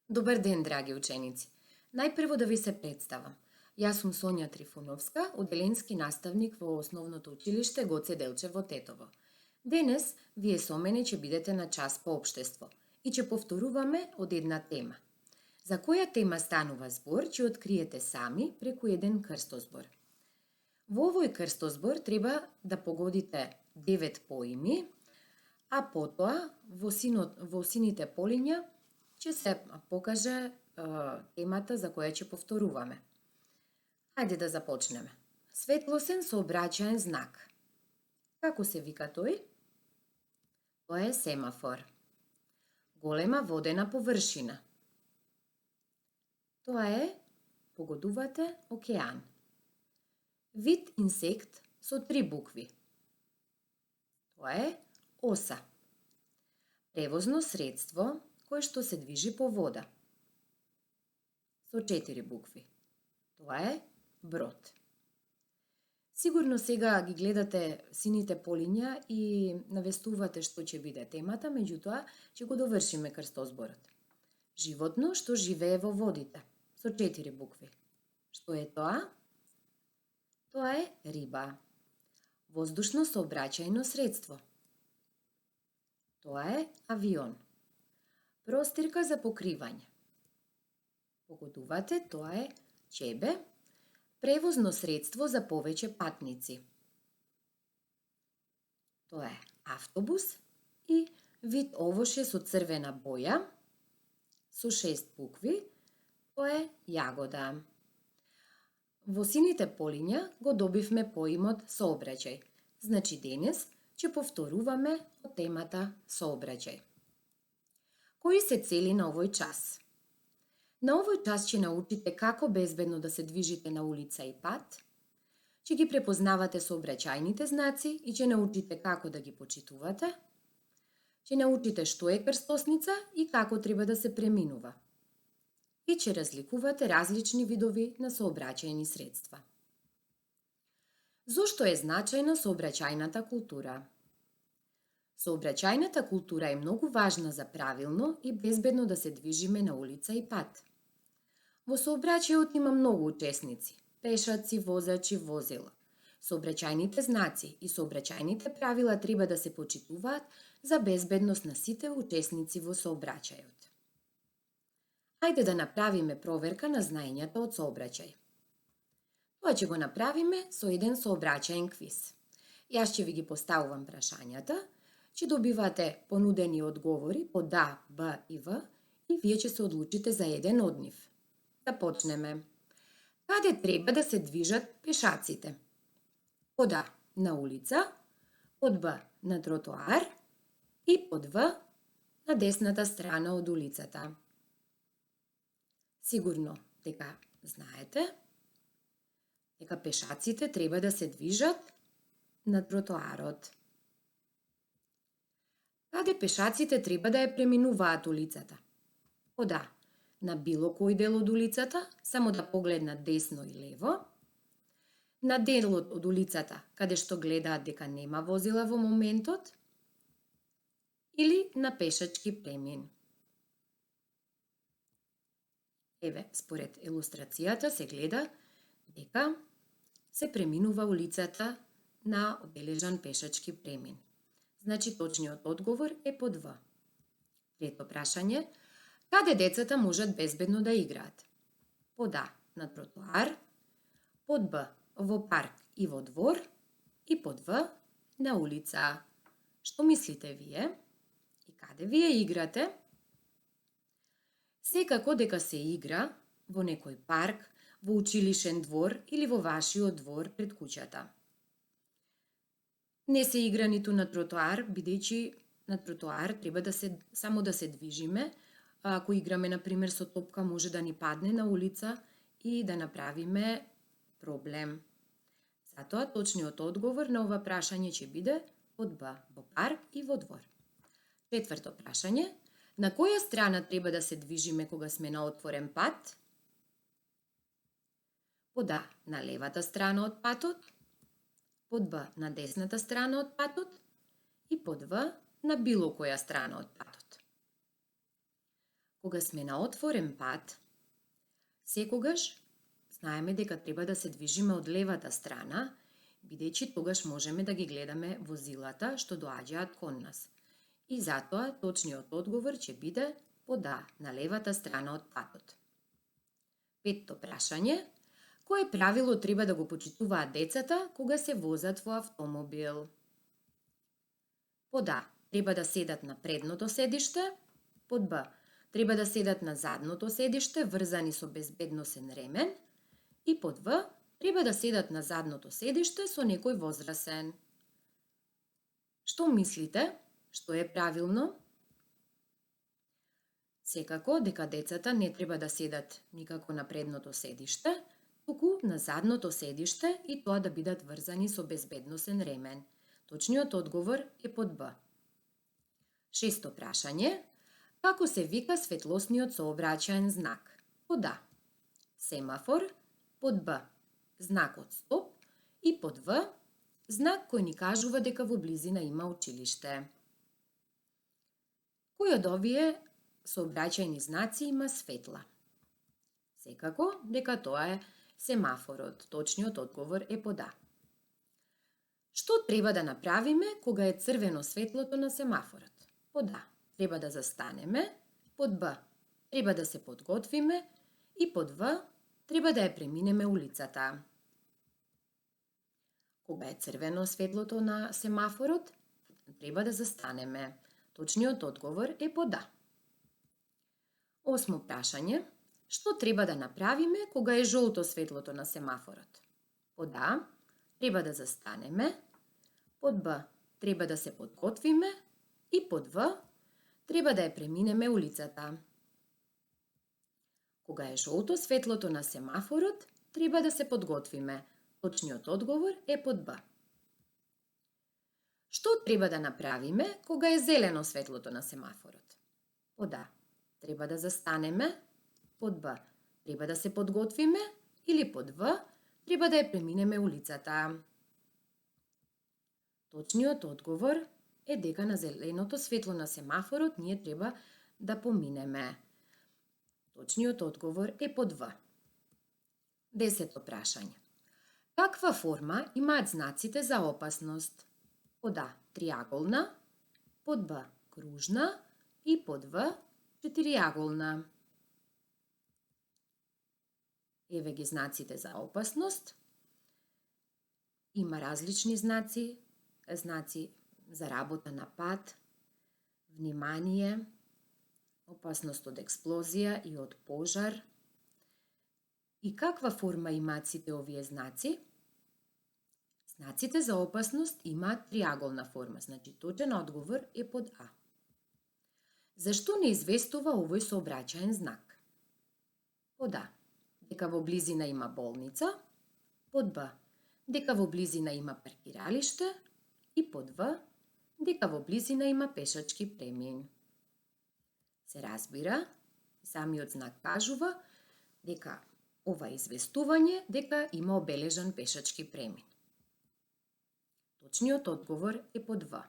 Добар ден, драги ученици. Најпрво да ви се представам. Јас сум Сонја Трифуновска, оделенски наставник во Основното училиште Гоце Делчев во Тетово. Денес вие со мене ќе бидете на час по општество и ќе повторуваме од една тема. За која тема станува збор, ќе откриете сами преку еден крстозбор. Во овој крстозбор треба да погодите 9 поими, а потоа во сините полиња ќе се покаже темата за која ќе повторуваме. Хајде да започнеме. Светлосен сообраќаен знак. Како се вика тој? Тоа е семафор. Голема водена површина. Тоа е, погодувате, океан. Вид инсект со 3 букви. Тоа е оса. Превозно средство кое што се движи по вода. Со 4 букви. Тоа е брод. Сигурно сега ги гледате сините полиња и навестувате што ќе биде темата, меѓутоа ќе го довршиме крстозборот. Животно што живее во водите. Со 4 букви. Што е тоа? Тоа е риба. Воздушно сообраќајно средство. Тоа е авион. Простирка за покривање. Погодувате, тоа е ќебе. Превозно средство за повеќе патници. Тоа е автобус и вид овошје со црвена боја со 6 букви. Тоа е јагода. Во сините полиња го добивме поимот сообраќај. Значи денес ќе повторуваме од темата сообраќај. Кои се цели на овој час? На овој час ќе научите како безбедно да се движите на улица и пат, ќе ги препознавате сообраќајните знаци и ќе научите како да ги почитувате, ќе научите што е крстосница и како треба да се преминува. И ќе разликувате различни видови на сообраќајни средства. Зошто е значајна сообраќајната култура? Сообраќајната култура е многу важна за правилно и безбедно да се движиме на улица и пат. Во сообраќајот има многу учесници, пешаци, возачи, возила. Сообраќајните знаци и сообраќајните правила треба да се почитуваат за безбедност на сите учесници во сообраќајот. Хајде да направиме проверка на знаењата од сообраќај. Тоа ќе го направиме со еден сообраќаен квиз. Јас ќе ви ги поставувам прашањата, ќе добивате понудени одговори по да, б и в и вие ќе се одлучите за еден од нив. Да почнеме. Каде треба да се движат пешаците? Под А на улица, под Б на тротоар и под В на десната страна од улицата. Сигурно дека знаете дека пешаците треба да се движат на тротоарот. Каде пешаците треба да ја преминуваат улицата? Под А на било кој дел од улицата, само да погледнат десно и лево, на делот од улицата каде што гледаат дека нема возила во моментот, или на пешачки премин. Еве, според илустрацијата се гледа дека се преминува улицата на обележан пешачки премин. Значи, точниот одговор е под В. Трето прашање. Каде децата можат безбедно да играат? Под А на тротоар, под Б во парк и во двор и под В на улица. Што мислите вие? И каде вие играте? Секако дека се игра во некој парк, во училишен двор или во вашиот двор пред куќата. Не се игра ниту на тротоар, бидејќи на тротоар треба само да се движиме. Ако играме, например, со топка, може да ни падне на улица и да направиме проблем. Затоа, точниот одговор на ова прашање ќе биде под Б, во парк и во двор. Четврто прашање. На која страна треба да се движиме кога сме на отворен пат? Под А на левата страна од патот, под Б на десната страна од патот и под В на било која страна од патот. Кога сме на отворен пат, секогаш знаеме дека треба да се движиме од левата страна, бидејќи тогаш можеме да ги гледаме возилата што доаѓаат кон нас. И затоа точниот одговор ќе биде по да, на левата страна од патот. Петто прашање. Кое правило треба да го почитуваат децата кога се возат во автомобил? По да, треба да седат на предното седиште. Под Б, треба да седат на задното седиште врзани со безбедносен ремен. И под В, треба да седат на задното седиште со некој возрасен. Што мислите? Што е правилно? Секако дека децата не треба да седат никако на предното седиште, туку на задното седиште и тоа да бидат врзани со безбедносен ремен. Точниот одговор е под Б. Шесто прашање. Како се вика светлосниот сообраќаен знак? Под А. Семафор, под Б. Знакот стоп и под В. Знак кој ни кажува дека во близина има училиште. Кој од овие сообраќајни знаци има светла? Секако дека тоа е семафорот. Точниот одговор е под А. Што треба да направиме кога е црвено светлото на семафорот? Под А. Треба да застанеме, под Б. Треба да се подготвиме и под В. Треба да ја преминеме улицата. Кога е црвено светлото на семафорот, треба да застанеме. Точниот одговор е под А. Осмо прашање. Што треба да направиме кога е жолто светлото на семафорот? Под А. Треба да застанеме, под Б. Треба да се подготвиме и под В. Треба да ја преминеме улицата. Кога е жолто светлото на семафорот, треба да се подготвиме. Точниот одговор е под Б. Што треба да направиме кога е зелено светлото на семафорот? Под А. Треба да застанеме, под Б. Треба да се подготвиме или под В. Треба да ја преминеме улицата. Точниот одговор е дека на зеленото светло на семафорот ние треба да поминеме. Точниот одговор е под В. 10-то прашање. Каква форма имаат знаците за опасност? Под А. Триаголна, под Б. Кружна и под В. Четириаголна. Еве ги знаците за опасност. Има различни знаци за работа на пат, внимание, опасност од експлозија и од пожар. И каква форма имаат сите овие знаци? Знаците за опасност имаат триаголна форма, значи точен одговор е под А. Зашто не известува овој сообраќаен знак? Под А. Дека во близина има болница, под Б. Дека во близина има паркиралиште и под В. Дека во близина има пешачки премин. Се разбира, самиот знак кажува дека ова известување дека има обележан пешачки премин. Точниот одговор е под В.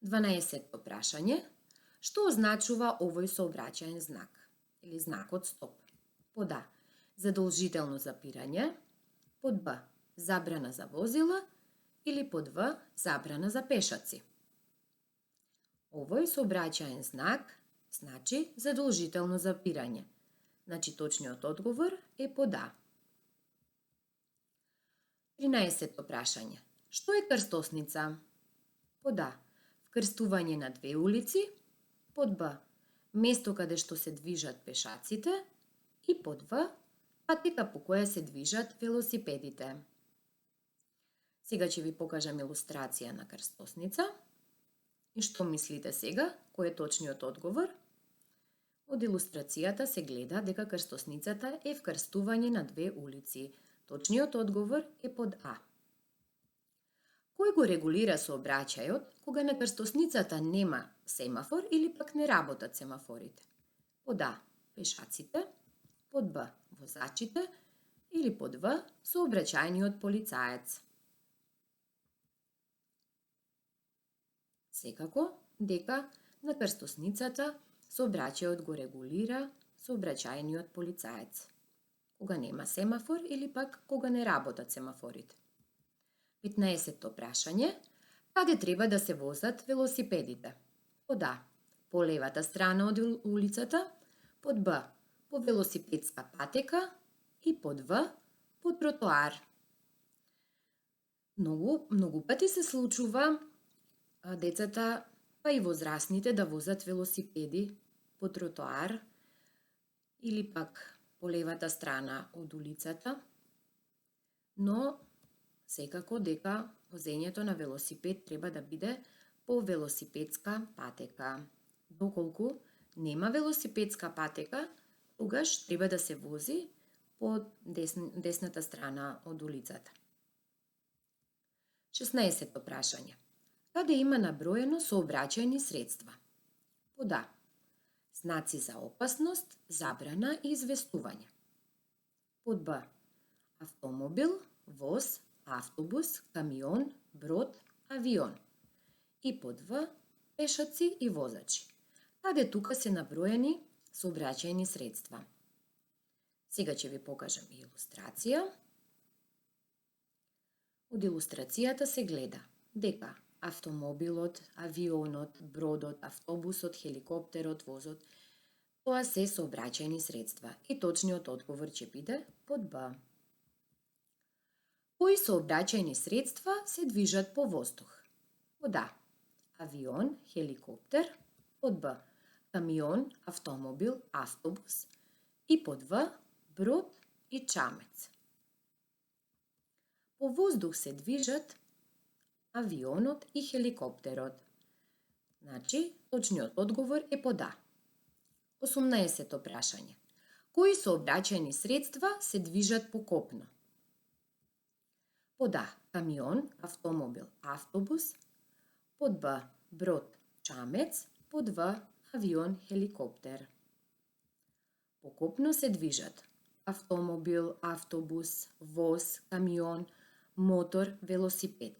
12-то прашање. Што означува овој сообраќаен знак или знакот стоп? Под А. Задолжително запирање, под Б. Забрана за возила или под В. Забрана за пешаци. Овој сообраќаен знак значи задолжително запирање. Значи точниот одговор е под А. 13-то прашање. Што е крстосница? Под А. Вкрстување на две улици, под Б. Место каде што се движат пешаците и под В. Патека по која се движат велосипедите. Сега ќе ви покажам илустрација на крстосница. И што мислите сега? Кој е точниот одговор? Од илустрацијата се гледа дека крстосницата е вкрстување на две улици. Точниот одговор е под А. Кој го регулира сообраќајот кога на крстосницата нема семафор или пак не работат семафорите? Под А. Пешаците, под Б. Возачите или под В. Сообраќајниот полицаец. Секако дека на крстосницата Сообраќајот го регулира сообраќајниот полицаец. Кога нема семафор или пак кога не работат семафорите. 15-то прашање. Каде треба да се возат велосипедите? Под А. По левата страна од улицата, под Б. По велосипедска патека и под В. По тротоар. Многу пати се случува децата, па и возрастните да возат велосипеди по тротоар или пак по левата страна од улицата, но секако дека возењето на велосипед треба да биде по велосипедска патека. Доколку нема велосипедска патека, тогаш треба да се вози по десната страна од улицата. 16-то прашање. Каде има наброено сообраќајни средства? Под А. Знаци за опасност, забрана и известување. Под Б. Автомобил, воз, автобус, камион, брод, авион. И под В. Пешаци и возачи. Каде тука се наброени сообраќајни средства? Сега ќе ви покажам илустрација. Од илустрацијата се гледа дека автомобилот, авионот, бродот, автобусот, хеликоптерот, возот, тоа се сообраќајни средства и точниот одговор ќе биде под Б. Кои сообраќајни средства се движат по воздух? Под А. Авион, хеликоптер, под Б. Камион, автомобил, автобус и под В. Брод и чамец. По воздух се движат авионот и хеликоптерот. Значи, точниот одговор е под А. 18-то прашање. Кои сообраќајни средства се движат по копно? Под А. Камион, автомобил, автобус. Под Б. Брод, чамец. Под В. Авион, хеликоптер. По копно се движат автомобил, автобус, воз, камион, мотор, велосипед.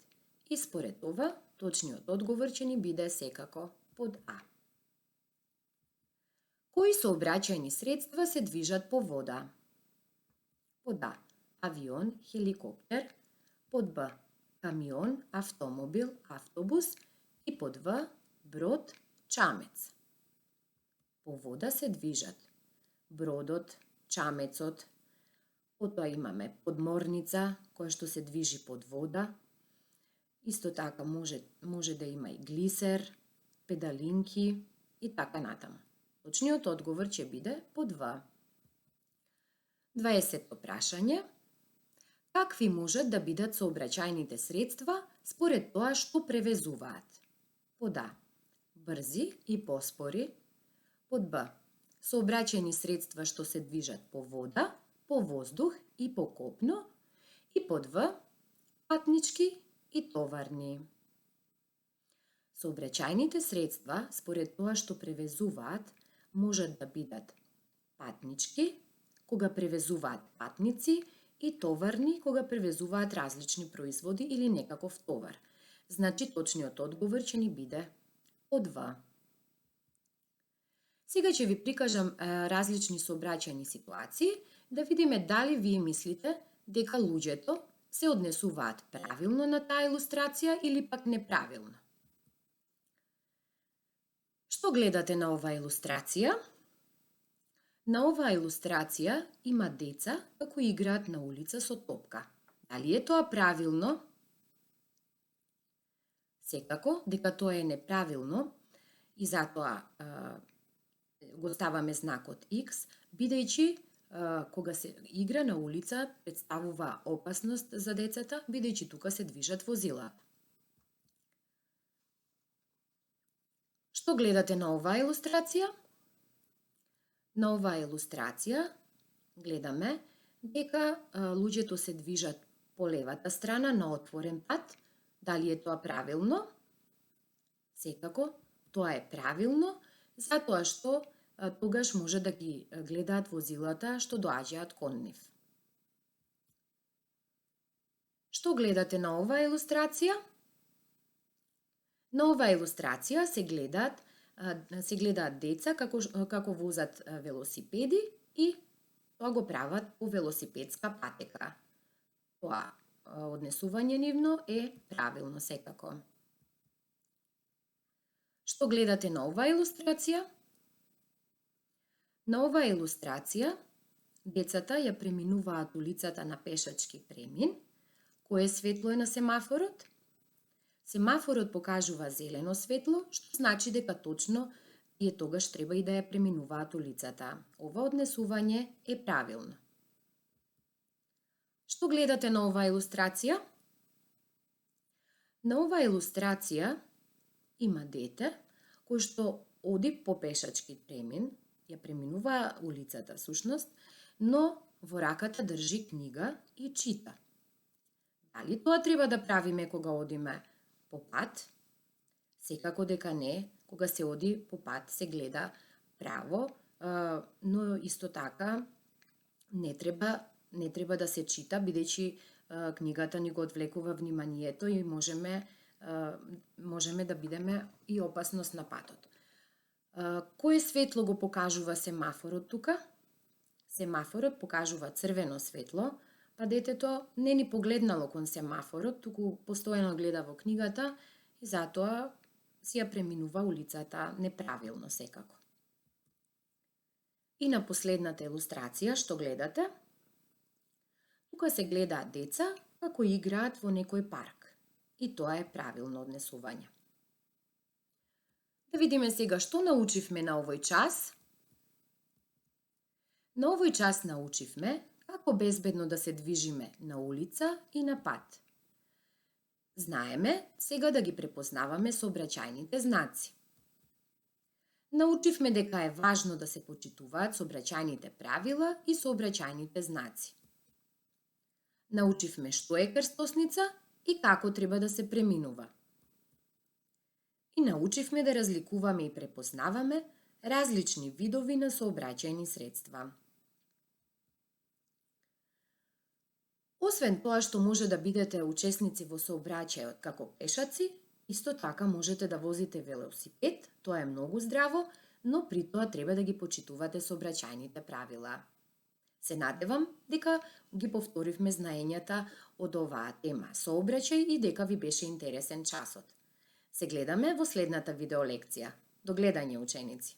И според ова, точниот одговор ќе ни биде секако под А. Кои сообраќајни средства се движат по вода? Под А. Авион, хеликоптер. Под Б. Камион, автомобил, автобус. И под В. Брод, чамец. По вода се движат бродот, чамецот. Потоа имаме подморница, која што се движи под вода. Исто така може да има и глисер, педалинки и така натаму. Точниот одговор ќе биде под В. 20-то прашање. Какви можат да бидат сообраќајните средства според тоа што превезуваат? Под А. Брзи и поспори. Под Б. Сообраќајни средства што се движат по вода, по воздух и по копно. И под В. Патнички и товарни. Сообраќајните средства според тоа што превезуваат можат да бидат патнички, кога превезуваат патници, и товарни, кога превезуваат различни производи или некаков товар. Значи, точниот одговор ќе ни биде под В. Сега ќе ви прикажам различни сообраќајни ситуации, да видиме дали вие мислите дека луѓето се однесуваат правилно на таа илустрација или пак неправилно. Што гледате на оваа илустрација? На оваа илустрација има деца како играат на улица со топка. Дали е тоа правилно? Секако дека тоа е неправилно и затоа го ставаме знакот X, бидејќи кога се игра на улица представува опасност за децата, бидејќи тука се движат возила. Што гледате на оваа илустрација? На оваа илустрација гледаме дека луѓето се движат по левата страна на отворен пат. Дали е тоа правилно? Секако, тоа е правилно, затоа што тогаш може да ги гледаат возилата што доаѓаат кон нив. Што гледате на оваа илустрација? На оваа илустрација се гледаат се гледаат деца како возат велосипеди и тоа го прават по велосипедска патека. Тоа однесување нивно е правилно секако. Што гледате на оваа илустрација? На оваа илустрација децата ја преминуваат улицата на пешачки премин. Кое светло е на семафорот? Семафорот покажува зелено светло, што значи дека точно тие тогаш треба и да ја преминуваат улицата. Ова однесување е правилно. Што гледате на оваа илустрација? На оваа илустрација има дете кој што оди по пешачки премин, ја преминува улицата сушност, но во раката држи книга и чита. Дали тоа треба да правиме кога одиме по пат? Секако дека не, кога се оди по пат се гледа право, но исто така не треба да се чита, бидејќи книгата ни го одвлекува вниманието и можеме да бидеме и опасност на патот. Кое светло го покажува семафорот тука? Семафорот покажува црвено светло, па детето не ни погледнало кон семафорот, туку постојано гледа во книгата и затоа си ја преминува улицата неправилно секако. И на последната илустрација што гледате? Тука се гледаат деца како играат во некој парк. И тоа е правилно однесување. Да видиме сега што научивме на овој час. На овој час научивме како безбедно да се движиме на улица и на пат. Знаеме сега да ги препознаваме сообраќајните знаци. Научивме дека е важно да се почитуваат сообраќајните правила и сообраќајните знаци. Научивме што е крстосница и како треба да се преминува. И научивме да разликуваме и препознаваме различни видови на сообраќајни средства. Освен тоа што може да бидете учесници во сообраќајот како пешаци, исто така можете да возите велосипед, тоа е многу здраво, но при тоа треба да ги почитувате сообраќајните правила. Се надевам дека ги повторивме знаењата од оваа тема сообраќај и дека ви беше интересен часот. Се гледаме во следната видеолекција. До гледање, ученици!